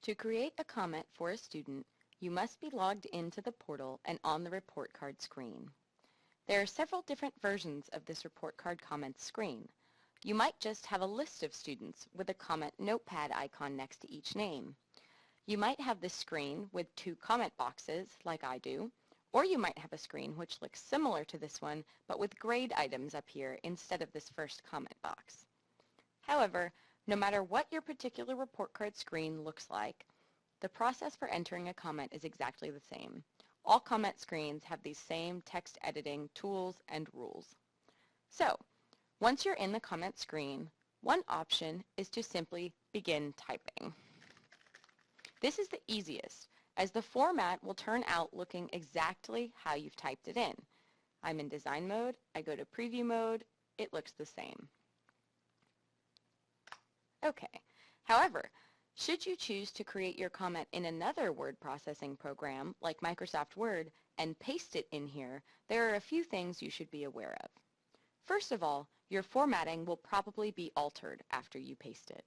To create a comment for a student, you must be logged into the portal and on the report card screen. There are several different versions of this report card comments screen. You might just have a list of students with a comment notepad icon next to each name. You might have this screen with two comment boxes, like I do, or you might have a screen which looks similar to this one, but with grade items up here instead of this first comment box. However, no matter what your particular report card screen looks like, the process for entering a comment is exactly the same. All comment screens have these same text editing tools and rules. So, once you're in the comment screen, one option is to simply begin typing. This is the easiest, as the format will turn out looking exactly how you've typed it in. I'm in design mode, I go to preview mode, it looks the same. Okay. However, should you choose to create your comment in another word processing program, like Microsoft Word, and paste it in here, there are a few things you should be aware of. First of all, your formatting will probably be altered after you paste it.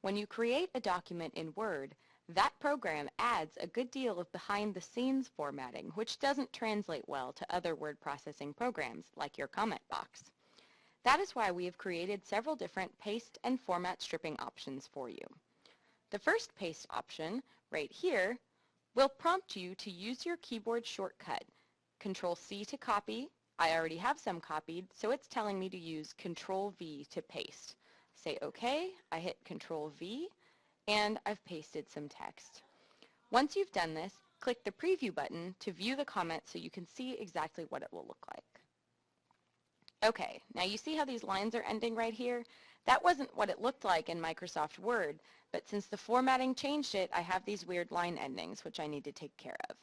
When you create a document in Word, that program adds a good deal of behind-the-scenes formatting, which doesn't translate well to other word processing programs, like your comment box. That is why we have created several different paste and format stripping options for you. The first paste option, right here, will prompt you to use your keyboard shortcut. Control-C to copy. I already have some copied, so it's telling me to use Control-V to paste. Say OK, I hit Control-V, and I've pasted some text. Once you've done this, click the Preview button to view the comment so you can see exactly what it will look like. Okay, now you see how these lines are ending right here? That wasn't what it looked like in Microsoft Word, but since the formatting changed it, I have these weird line endings, which I need to take care of.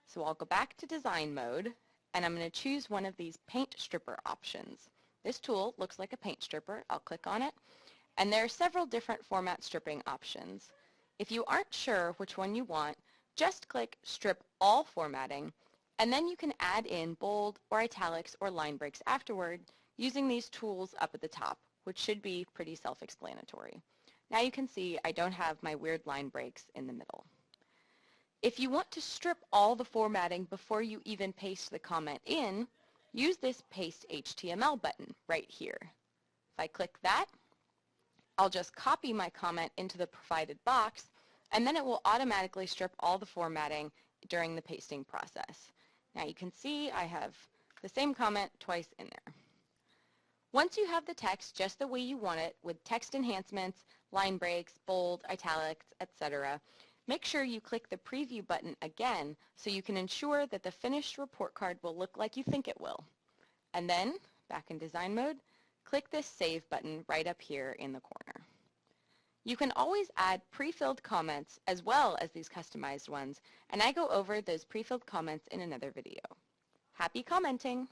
So I'll go back to design mode, and I'm going to choose one of these paint stripper options. This tool looks like a paint stripper. I'll click on it, and there are several different format stripping options. If you aren't sure which one you want, just click Strip All Formatting, and then you can add in bold or italics or line breaks afterward using these tools up at the top, which should be pretty self-explanatory. Now you can see I don't have my weird line breaks in the middle. If you want to strip all the formatting before you even paste the comment in, use this Paste HTML button right here. If I click that, I'll just copy my comment into the provided box, and then it will automatically strip all the formatting during the pasting process. Now you can see I have the same comment twice in there. Once you have the text just the way you want it, with text enhancements, line breaks, bold, italics, etc., make sure you click the Preview button again so you can ensure that the finished report card will look like you think it will. And then, back in design mode, click this Save button right up here in the corner. You can always add pre-filled comments as well as these customized ones, and I go over those pre-filled comments in another video. Happy commenting!